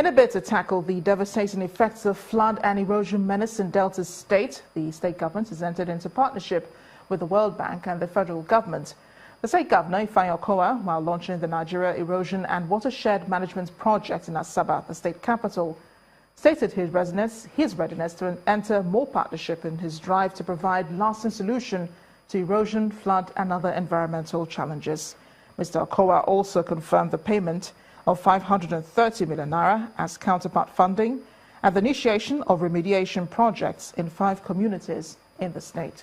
In a bid to tackle the devastating effects of flood and erosion menace in Delta State, the state government has entered into partnership with the World Bank and the federal government. The state governor, Ifeanyi Okowa, while launching the Nigeria Erosion and Watershed Management Project in Asaba, the state capital, stated his readiness to enter more partnership in his drive to provide lasting solution to erosion, flood and other environmental challenges. Mr. Okowa also confirmed the payment of 530 million naira as counterpart funding and the initiation of remediation projects in 5 communities in the state.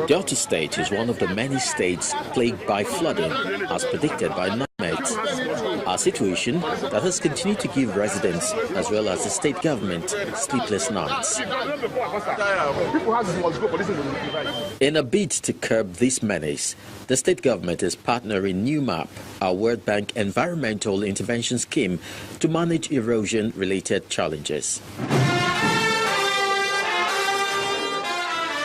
Delta State is one of the many states plagued by flooding, as predicted by NIMET, a situation that has continued to give residents as well as the state government sleepless nights. In a bid to curb this menace, the state government is partnering NUMAP, a World Bank environmental intervention scheme, to manage erosion-related challenges.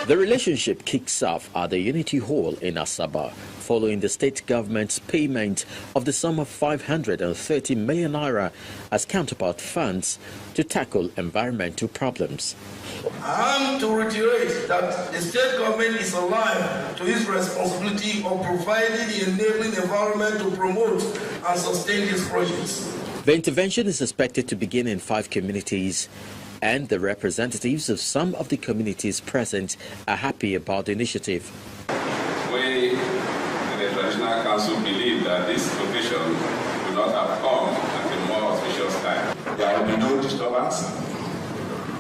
The relationship kicks off at the Unity Hall in Asaba, following the state government's payment of the sum of 530 million naira as counterpart funds to tackle environmental problems. I am to reiterate that the state government is alive to its responsibility of providing the enabling environment to promote and sustain these projects. The intervention is expected to begin in 5 communities, and the representatives of some of the communities present are happy about the initiative. We in the Traditional Council believe that this occasion will not have come at a more auspicious time. There will be no disturbance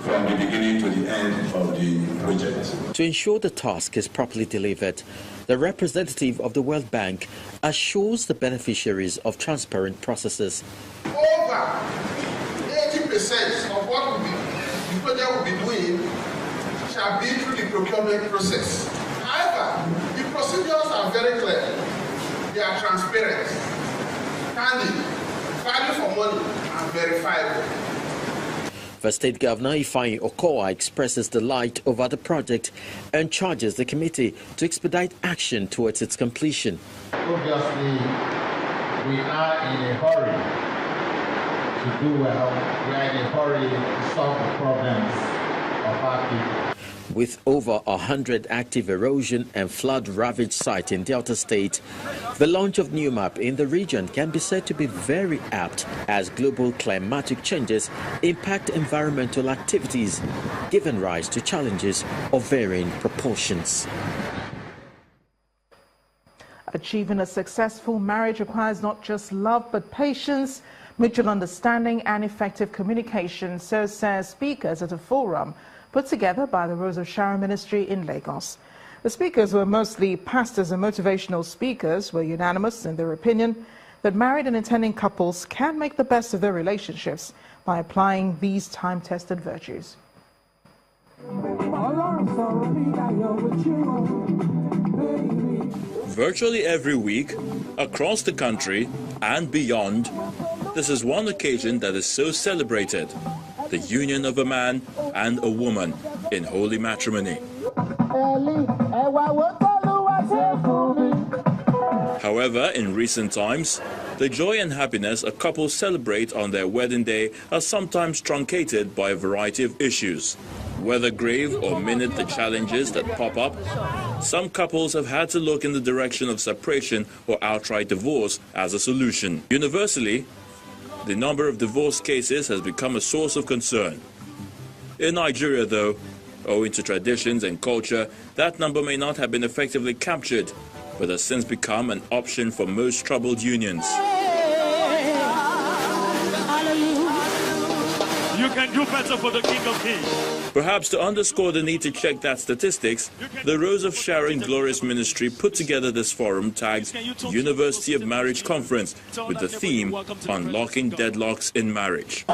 from the beginning to the end of the project. To ensure the task is properly delivered, the representative of the World Bank assures the beneficiaries of transparent processes. Over 80% of what the project will be doing shall be through the procurement process. However, the procedures are very clear. They are transparent, candid, value for money, and verifiable. The state governor, Ifeanyi Okowa, expresses delight over the project and charges the committee to expedite action towards its completion. Obviously, we are in a hurry to do well. We are in a hurry to solve the problems of our people. With over 100 active erosion and flood-ravaged sites in Delta State, the launch of NUMAP in the region can be said to be very apt as global climatic changes impact environmental activities, giving rise to challenges of varying proportions. Achieving a successful marriage requires not just love but patience, mutual understanding and effective communication, so says speakers at a forum put together by the Rose of Sharon Ministry in Lagos. The speakers, who were mostly pastors and motivational speakers, were unanimous in their opinion that married and intending couples can make the best of their relationships by applying these time-tested virtues. Virtually every week, across the country and beyond, this is one occasion that is so celebrated: the union of a man and a woman in holy matrimony. However, in recent times, the joy and happiness a couple celebrate on their wedding day are sometimes truncated by a variety of issues. Whether grave or minute the challenges that pop up, some couples have had to look in the direction of separation or outright divorce as a solution. Universally, the number of divorce cases has become a source of concern. In Nigeria, though, owing to traditions and culture, that number may not have been effectively captured, but has since become an option for most troubled unions. You can do better for the King of Kings. Perhaps to underscore the need to check that statistics, the Rose of Sharon Glorious Ministry put together this forum tagged University of Marriage Conference with the theme Unlocking Deadlocks in Marriage.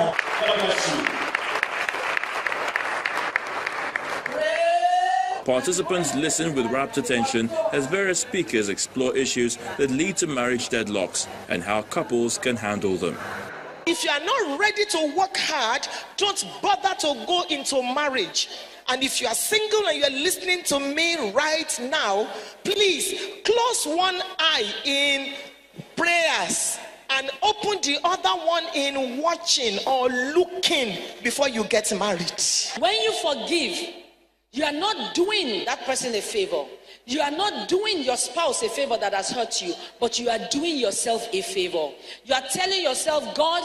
Participants listen with rapt attention as various speakers explore issues that lead to marriage deadlocks and how couples can handle them. If you are not ready to work hard, don't bother to go into marriage. And if you are single and you are listening to me right now, please close one eye in prayers and open the other one in watching or looking before you get married. When you forgive, you are not doing that person a favor. You are not doing your spouse a favor that has hurt you, but you are doing yourself a favor. You are telling yourself, God,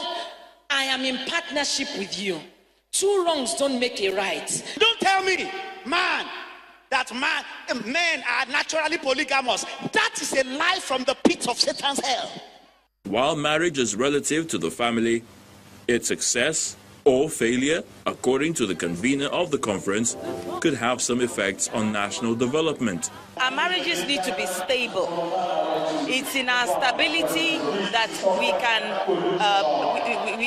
I am in partnership with you. Two wrongs don't make a right. Don't tell me, man, that men are naturally polygamous. That is a lie from the pit of Satan's hell. While marriage is relative to the family, its success or failure, according to the convener of the conference, could have some effects on national development. Our marriages need to be stable. It's in our stability that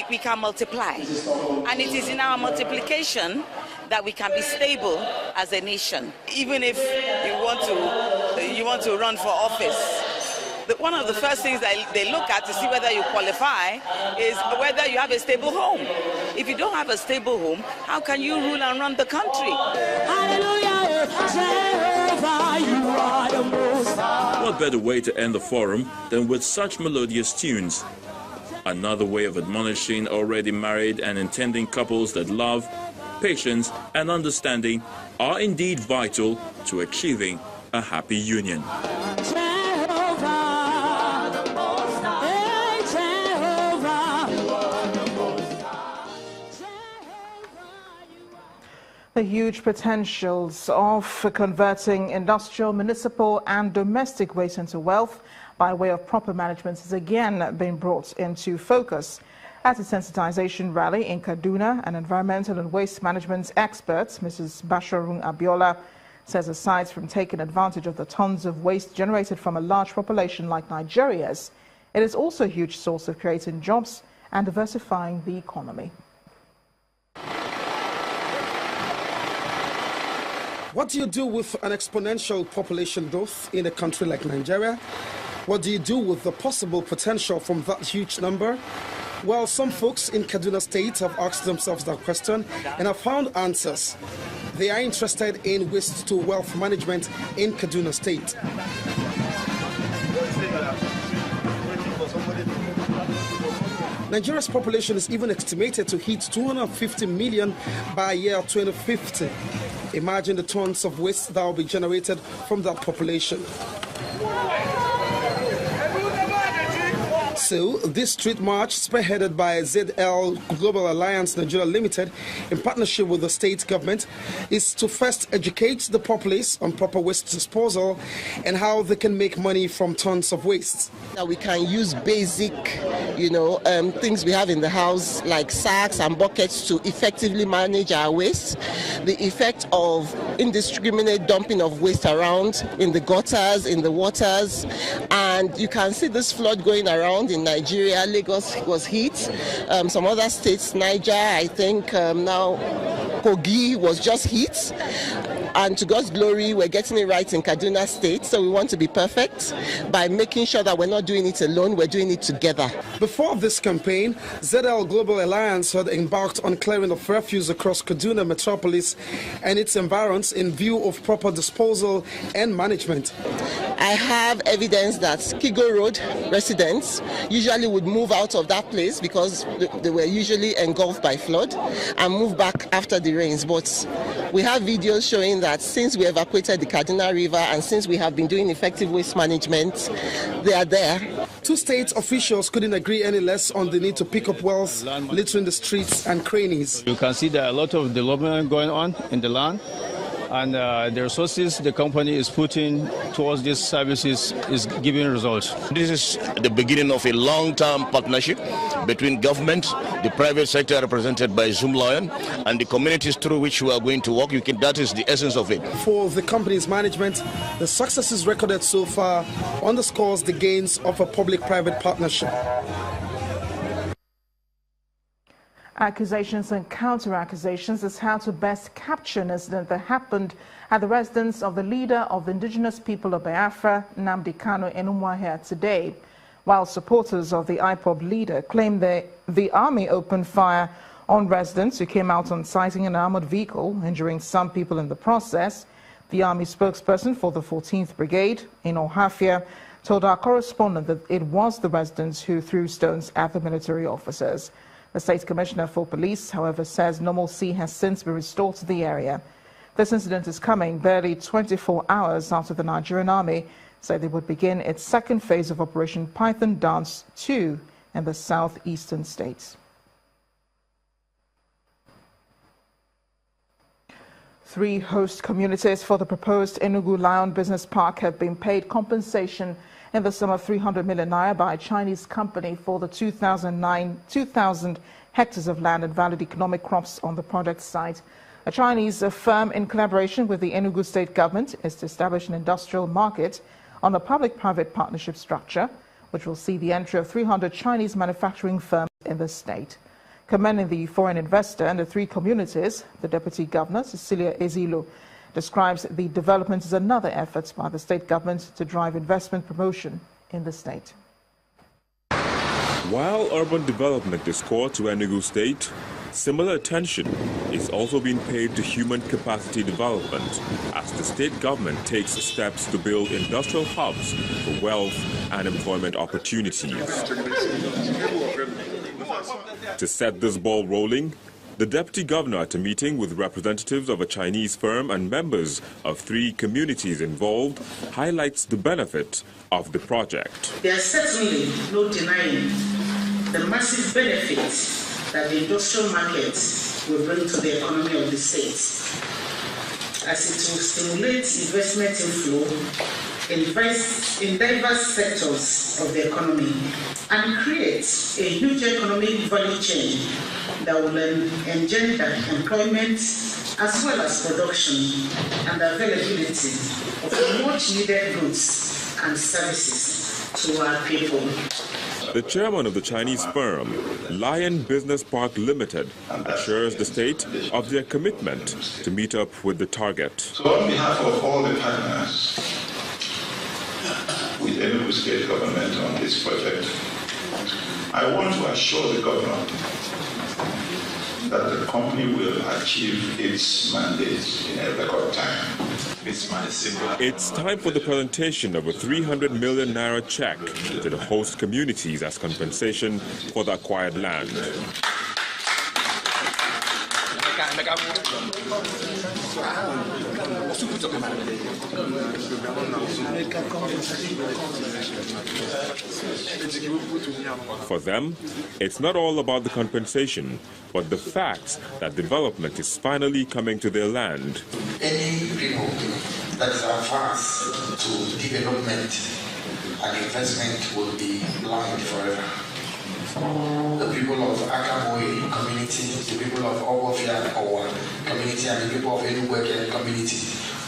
we can multiply, and it is in our multiplication that we can be stable as a nation. Even if you want to run for office, one of the first things that they look at to see whether you qualify is whether you have a stable home. If you don't have a stable home, how can you rule and run the country? What better way to end the forum than with such melodious tunes? Another way of admonishing already married and intending couples that love, patience and understanding are indeed vital to achieving a happy union. The huge potentials of converting industrial, municipal and domestic waste into wealth by way of proper management is again being brought into focus. At a sensitization rally in Kaduna, an environmental and waste management expert, Mrs. Basharun Abiola, says aside from taking advantage of the tons of waste generated from a large population like Nigeria's, it is also a huge source of creating jobs and diversifying the economy. What do you do with an exponential population growth in a country like Nigeria? What do you do with the possible potential from that huge number? Well, some folks in Kaduna State have asked themselves that question and have found answers. They are interested in waste to wealth management in Kaduna State. Nigeria's population is even estimated to hit 250 million by year 2050. Imagine the tons of waste that will be generated from that population. So, this street march, spearheaded by ZL Global Alliance Nigeria Limited in partnership with the state government, is to first educate the populace on proper waste disposal and how they can make money from tons of waste. Now we can use basic, things we have in the house like sacks and buckets to effectively manage our waste. The effect of indiscriminate dumping of waste around in the gutters, in the waters, and you can see this flood going around in Nigeria. Lagos was hit, some other states, Niger, I think now Kogi was just hit. And to God's glory, we're getting it right in Kaduna State. So we want to be perfect by making sure that we're not doing it alone, we're doing it together. Before this campaign, ZL Global Alliance had embarked on clearing of refuse across Kaduna metropolis and its environs in view of proper disposal and management. I have evidence that Kigo Road residents usually would move out of that place because they were usually engulfed by flood and move back after the rains. But we have videos showing that since we evacuated the Kaduna River and since we have been doing effective waste management, they are there. Two state officials couldn't agree any less on the need to pick up wealth littering the streets and crannies. You can see there are a lot of development going on in the land, and the resources the company is putting towards these services is giving results. This is the beginning of a long-term partnership between government, the private sector represented by Zoom Lion, and the communities through which we are going to work. That is the essence of it. For the company's management, the successes recorded so far underscores the gains of a public-private partnership. Accusations and counter-accusations is how to best capture an incident that happened at the residence of the leader of the indigenous people of Biafra, Nnamdi Kanu, in Umuahia today. While supporters of the IPOB leader claim the army opened fire on residents who came out on sighting an armored vehicle, injuring some people in the process. The army spokesperson for the 14th Brigade in Umuahia told our correspondent that it was the residents who threw stones at the military officers. The State Commissioner for Police, however, says normalcy has since been restored to the area. This incident is coming barely 24 hours after the Nigerian army said it would begin its second phase of Operation Python Dance 2 in the southeastern states. 3 host communities for the proposed Enugu Lion Business Park have been paid compensation in the sum of 300 million naira by a Chinese company for the 2,000 hectares of land and valued economic crops on the project site. A Chinese firm, in collaboration with the Enugu state government, is to establish an industrial market on a public-private partnership structure, which will see the entry of 300 Chinese manufacturing firms in the state. Commending the foreign investor and the 3 communities, the Deputy Governor, Cecilia Ezilo, describes the development as another effort by the state government to drive investment promotion in the state. While urban development is core to Enugu State, similar attention is also being paid to human capacity development as the state government takes steps to build industrial hubs for wealth and employment opportunities. To set this ball rolling, the Deputy Governor, at a meeting with representatives of a Chinese firm and members of 3 communities involved, highlights the benefit of the project. There is certainly no denying the massive benefits that the industrial markets will bring to the economy of the state, as it will stimulate investment inflow in diverse sectors of the economy and create a huge economic value chain that will engender employment as well as production and availability of much needed goods and services to our people. The chairman of the Chinese firm, Lion Business Park Limited, assures the state of their commitment to meet up with the target. So on behalf of all the partners with Enugu State government on this project, I want to assure the governor that the company will achieve its mandate in a record time. It's time for the presentation of a 300 million naira check to the host communities as compensation for the acquired land. For them, it's not all about the compensation, but the fact that development is finally coming to their land. Any people that is advanced to development and investment will be blind forever. The people of Akamoy community, the people of Umuahia community, and the people of Enugu community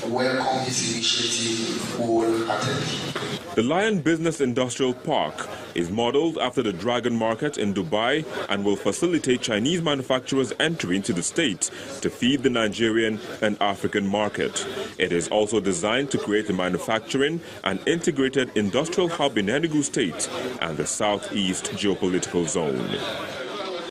welcome this initiative wholeheartedly. The Lion Business Industrial Park is modeled after the Dragon Market in Dubai and will facilitate Chinese manufacturers' entry into the state to feed the Nigerian and African market. It is also designed to create a manufacturing and integrated industrial hub in Enugu State and the southeast geopolitical zone.